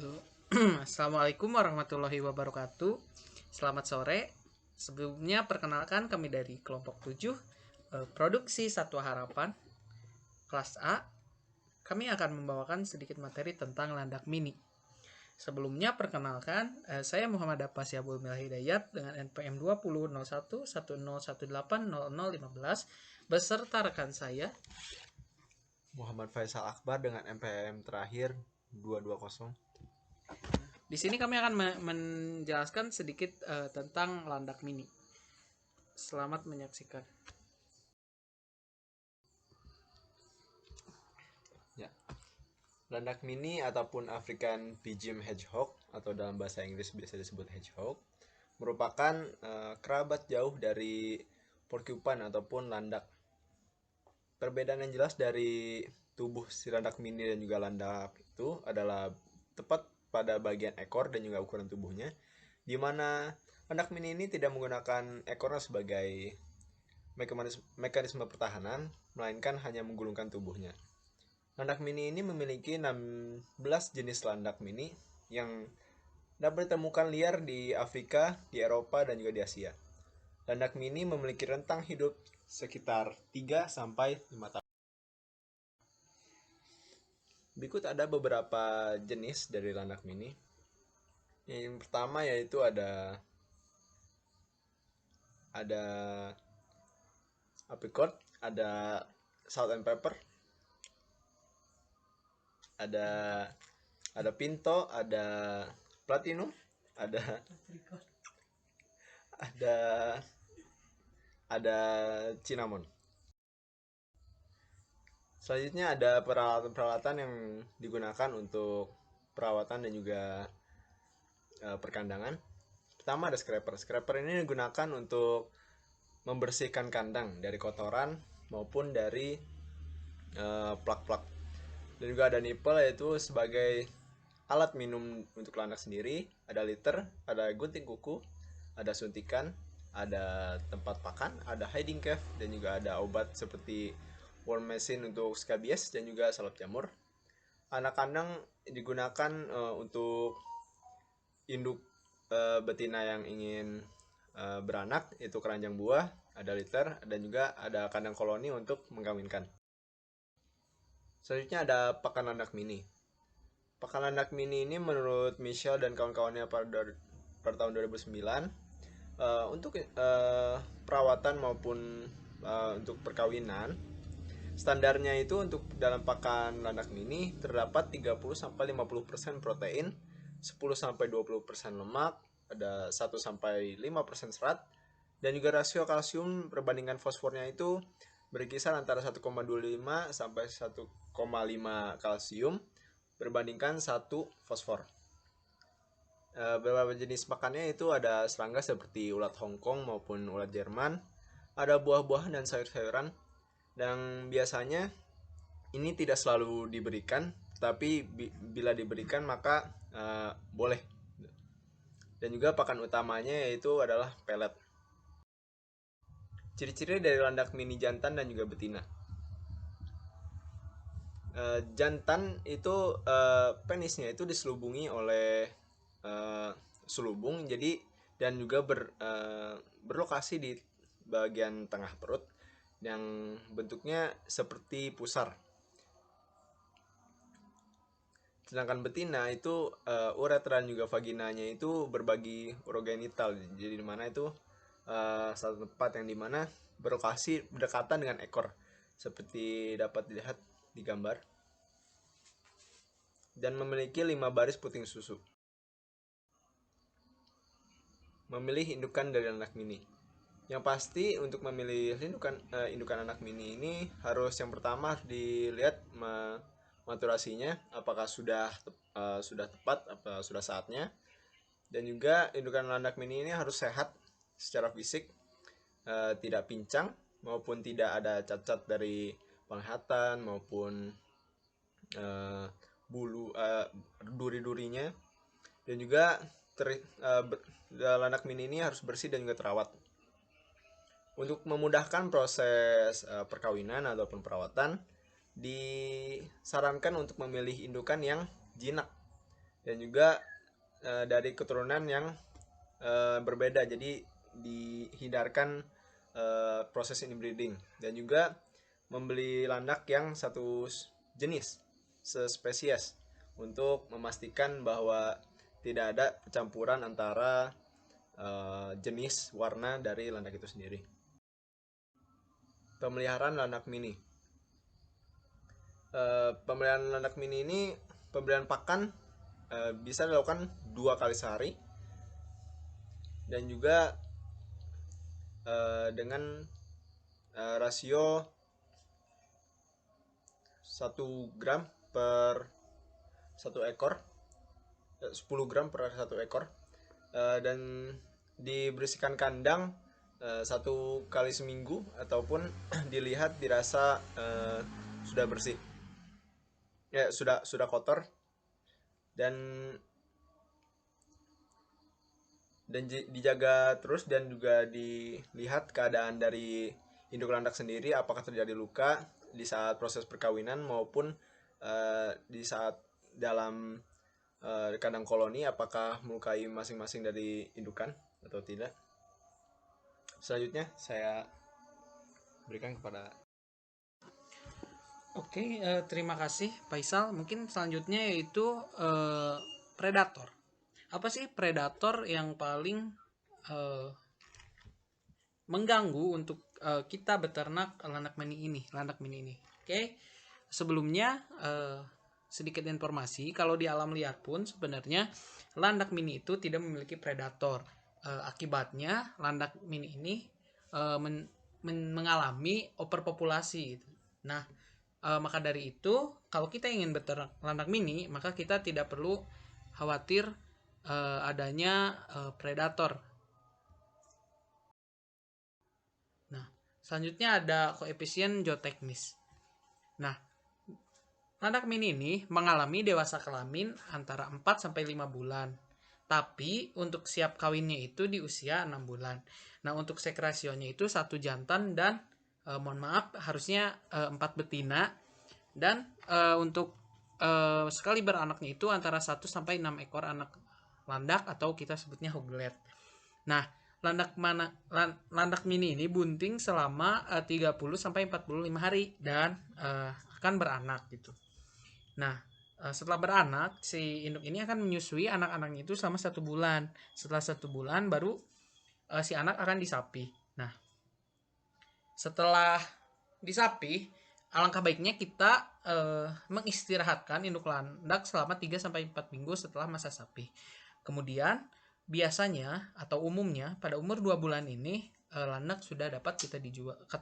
Halo. Assalamualaikum warahmatullahi wabarakatuh. Selamat sore. Sebelumnya perkenalkan kami dari kelompok 7 produksi Satwa Harapan kelas A. Kami akan membawakan sedikit materi tentang landak mini. Sebelumnya perkenalkan, saya Muhammad Abbas Yabul Mil Hidayat dengan NPM 20.01.1018.0015 beserta rekan saya Muhammad Faisal Akbar dengan MPM terakhir 220. Di sini kami akan menjelaskan sedikit tentang landak mini. Selamat menyaksikan. Ya. Landak mini ataupun African Pigeon Hedgehog atau dalam bahasa Inggris biasa disebut hedgehog merupakan kerabat jauh dari porcupine ataupun landak. Perbedaan yang jelas dari tubuh si landak mini dan juga landak itu adalah tepat pada bagian ekor dan juga ukuran tubuhnya, di mana landak mini ini tidak menggunakan ekornya sebagai mekanisme pertahanan, melainkan hanya menggulungkan tubuhnya. Landak mini ini memiliki 16 jenis landak mini yang dapat ditemukan liar di Afrika, di Eropa, dan juga di Asia. Landak mini memiliki rentang hidup sekitar 3-5 tahun. Berikut ada beberapa jenis dari landak mini. Yang pertama yaitu ada apricot, ada salt and pepper, ada pinto, ada platinum, ada ada cinnamon. Selanjutnya ada peralatan-peralatan yang digunakan untuk perawatan dan juga perkandangan. Pertama ada scraper. Scraper ini digunakan untuk membersihkan kandang dari kotoran maupun dari plak-plak. Dan juga ada nipple, yaitu sebagai alat minum untuk landak sendiri. Ada liter, ada gunting kuku, ada suntikan, ada tempat pakan, ada hiding cave, dan juga ada obat seperti worm machine untuk scabies dan juga salep jamur. Anak kandang digunakan untuk induk betina yang ingin beranak, itu keranjang buah, ada liter, dan juga ada kandang koloni untuk mengkawinkan. Selanjutnya ada pakan landak mini. Pakan landak mini ini menurut Michelle dan kawan-kawannya pada tahun 2009 untuk perawatan maupun untuk perkawinan, standarnya itu untuk dalam pakan landak mini terdapat 30-50% protein, 10-20% lemak, ada 1-5% serat, dan juga rasio kalsium perbandingan fosfornya itu berkisar antara 1,25 sampai 1,5 kalsium berbandingkan 1 fosfor. Beberapa jenis pakannya itu ada serangga seperti ulat Hongkong maupun ulat Jerman, ada buah-buahan dan sayur-sayuran, dan biasanya ini tidak selalu diberikan, tapi bila diberikan maka boleh. Dan juga pakan utamanya yaitu adalah pelet. Ciri-ciri dari landak mini jantan dan juga betina. Jantan itu penisnya itu diselubungi oleh selubung, jadi dan juga berlokasi di bagian tengah perut yang bentuknya seperti pusar. Sedangkan betina itu uretra dan juga vaginanya itu berbagi urogenital, jadi dimana itu satu tempat yang dimana berlokasi berdekatan dengan ekor, seperti dapat dilihat di gambar, dan memiliki 5 baris puting susu. Memilih indukan dari anak mini. Yang pasti untuk memilih indukan anak mini ini harus yang pertama dilihat maturasinya, apakah sudah tepat, apa sudah saatnya. Dan juga indukan landak mini ini harus sehat secara fisik, tidak pincang maupun tidak ada cacat dari penglihatan maupun bulu duri-durinya. Dan juga landak mini ini harus bersih dan juga terawat. Untuk memudahkan proses perkawinan ataupun perawatan, disarankan untuk memilih indukan yang jinak, dan juga dari keturunan yang berbeda, jadi dihindarkan proses inbreeding, dan juga membeli landak yang satu jenis, sespesies, untuk memastikan bahwa tidak ada campuran antara jenis warna dari landak itu sendiri. Pemeliharaan landak mini. Pemeliharaan landak mini ini, pemberian pakan bisa dilakukan 2 kali sehari, dan juga dengan rasio 1 gram per 1 ekor, 10 gram per 1 ekor, dan dibersihkan kandang 1 kali seminggu, ataupun dilihat dirasa sudah bersih, ya sudah kotor, dan dijaga terus, dan juga dilihat keadaan dari induk landak sendiri, apakah terjadi luka di saat proses perkawinan maupun di saat dalam kandang koloni, apakah melukai masing-masing dari indukan atau tidak. Selanjutnya saya berikan kepada. Oke, terima kasih Faisal. Mungkin selanjutnya yaitu predator. Apa sih predator yang paling mengganggu untuk kita beternak landak mini ini? Oke, sebelumnya sedikit informasi, kalau di alam liar pun sebenarnya landak mini itu tidak memiliki predator. Akibatnya landak mini ini mengalami overpopulasi gitu. Nah, maka dari itu kalau kita ingin beternak landak mini, maka kita tidak perlu khawatir adanya predator. Nah, selanjutnya ada koefisien zooteknis. Nah, landak mini ini mengalami dewasa kelamin antara 4 sampai 5 bulan. Tapi untuk siap kawinnya itu di usia 6 bulan. Nah, untuk seks rasionya itu 1 jantan dan mohon maaf harusnya 4 betina, dan untuk sekali beranaknya itu antara 1 sampai 6 ekor anak landak atau kita sebutnya hoglet. Nah, landak mini ini bunting selama 30 sampai 45 hari dan akan beranak gitu. Nah, setelah beranak, si induk ini akan menyusui anak-anaknya itu selama 1 bulan. Setelah 1 bulan baru si anak akan disapi. Nah, setelah disapi, alangkah baiknya kita mengistirahatkan induk landak selama 3 sampai 4 minggu setelah masa sapi. Kemudian biasanya atau umumnya pada umur 2 bulan ini landak sudah dapat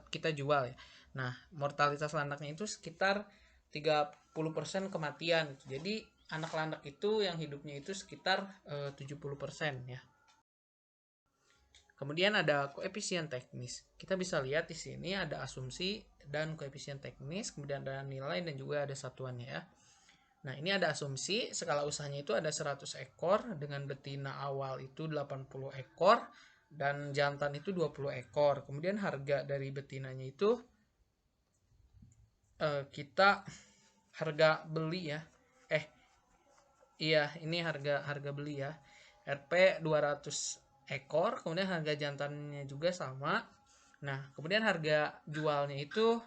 kita jual ya. Nah, mortalitas landaknya itu sekitar 30% kematian. Jadi anak landak itu yang hidupnya itu sekitar 70% ya. Kemudian ada koefisien teknis. Kita bisa lihat di sini ada asumsi dan koefisien teknis, kemudian ada nilai dan juga ada satuannya ya. Nah, ini ada asumsi skala usahanya itu ada 100 ekor dengan betina awal itu 80 ekor dan jantan itu 20 ekor. Kemudian harga dari betinanya itu kita harga beli ya. Iya, ini harga beli ya. RP 200 ekor, kemudian harga jantannya juga sama. Nah, kemudian harga jualnya itu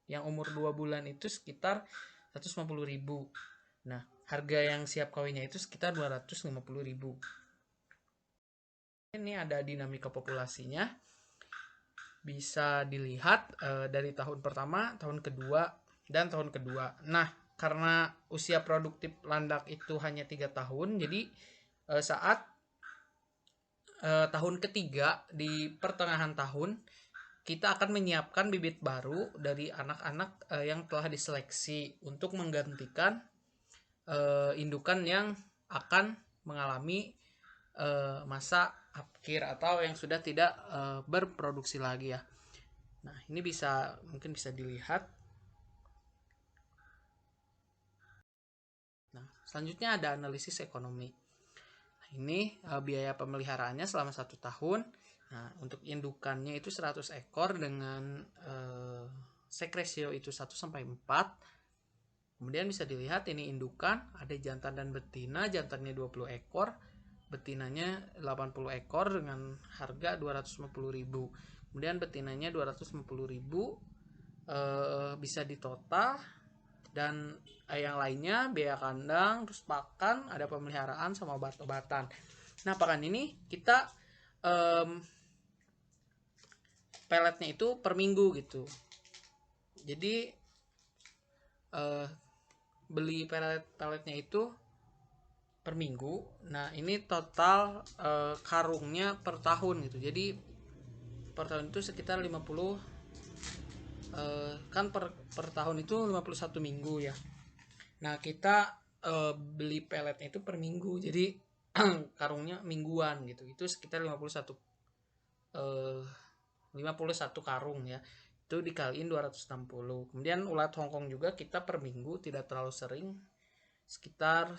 yang umur 2 bulan itu sekitar 150.000. Nah, harga yang siap kawinnya itu sekitar 250.000. Ini ada dinamika populasinya. Bisa dilihat dari tahun pertama, tahun kedua, dan tahun kedua. Nah, karena usia produktif landak itu hanya 3 tahun, jadi saat tahun ketiga di pertengahan tahun kita akan menyiapkan bibit baru dari anak-anak yang telah diseleksi untuk menggantikan indukan yang akan mengalami masa akhir atau yang sudah tidak berproduksi lagi ya. Nah, ini mungkin bisa dilihat. Nah, selanjutnya ada analisis ekonomi. Ini biaya pemeliharaannya selama 1 tahun. Nah, untuk indukannya itu 100 ekor dengan seks ratio itu 1 sampai 4. Kemudian bisa dilihat ini indukan, ada jantan dan betina, jantannya 20 ekor, betinanya 80 ekor dengan harga 250.000. Kemudian betinanya 250.000, bisa ditotal, dan yang lainnya biaya kandang, terus pakan, ada pemeliharaan sama obat-obatan. Nah, pakan ini kita peletnya itu per minggu gitu. Jadi beli peletnya itu per minggu. Nah, ini total karungnya per tahun gitu. Jadi per tahun itu sekitar 50, kan per tahun itu 51 minggu ya. Nah, kita beli peletnya itu per minggu. Jadi karungnya mingguan gitu. Itu sekitar 51 karung ya. Itu dikaliin 260. Kemudian ulat Hongkong juga kita per minggu, tidak terlalu sering, sekitar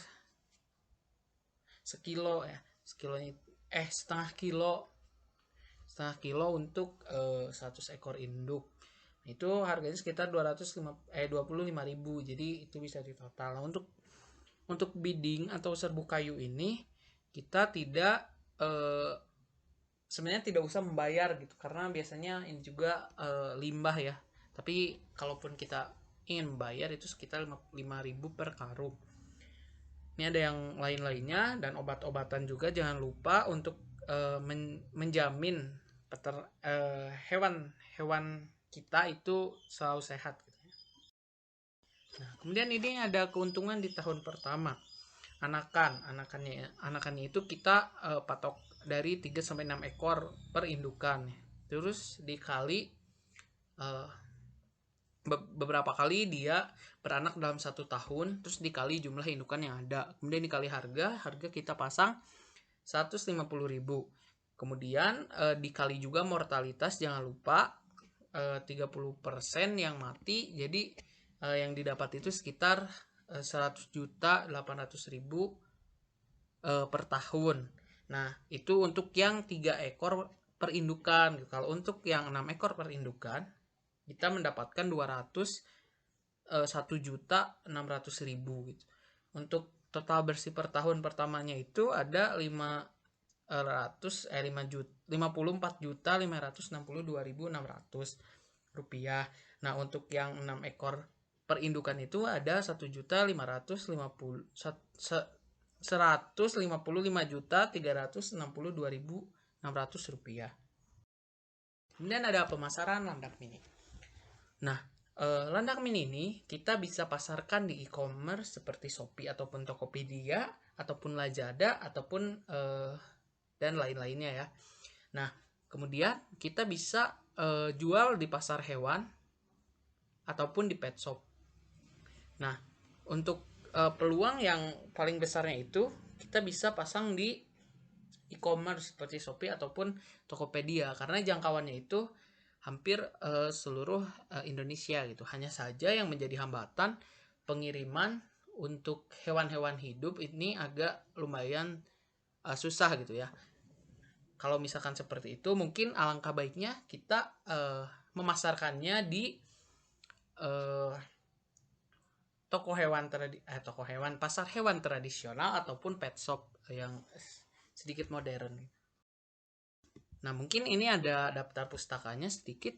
sekilo ya, setengah kilo untuk 100 ekor induk. Itu harganya sekitar 25.000. Jadi itu bisa ditotal. Nah, untuk bidding atau serbu kayu ini kita tidak sebenarnya tidak usah membayar gitu, karena biasanya ini juga limbah ya. Tapi kalaupun kita ingin membayar itu sekitar 5.000 per karung. Ini ada yang lain-lainnya, dan obat-obatan juga jangan lupa untuk menjamin hewan kita itu selalu sehat gitu. Nah, kemudian ini ada keuntungan di tahun pertama. Anakannya itu kita patok dari 3 sampai 6 ekor per indukan. Terus dikali beberapa kali dia beranak dalam 1 tahun, terus dikali jumlah indukan yang ada, kemudian dikali harga kita pasang 150.000. Kemudian dikali juga mortalitas, jangan lupa 30% yang mati. Jadi yang didapat itu sekitar 100.800.000 per tahun. Nah, itu untuk yang 3 ekor per indukan. Kalau untuk yang 6 ekor per indukan, kita mendapatkan 1.600.000 gitu. Untuk total bersih per tahun pertamanya itu ada 54.562.600 rupiah. Nah, untuk yang 6 ekor per indukan itu ada 1.355.362.600 rupiah. Kemudian ada pemasaran landak mini. Nah, landak mini ini kita bisa pasarkan di e-commerce seperti Shopee ataupun Tokopedia ataupun Lazada ataupun dan lain-lainnya ya. Nah, kemudian kita bisa jual di pasar hewan ataupun di pet shop. Nah, untuk peluang yang paling besarnya itu kita bisa pasang di e-commerce seperti Shopee ataupun Tokopedia, karena jangkauannya itu hampir seluruh Indonesia gitu. Hanya saja yang menjadi hambatan pengiriman untuk hewan-hewan hidup ini agak lumayan susah gitu ya. Kalau misalkan seperti itu, mungkin alangkah baiknya kita memasarkannya di pasar hewan tradisional ataupun pet shop yang sedikit modern. Nah, mungkin ini ada daftar pustakanya sedikit.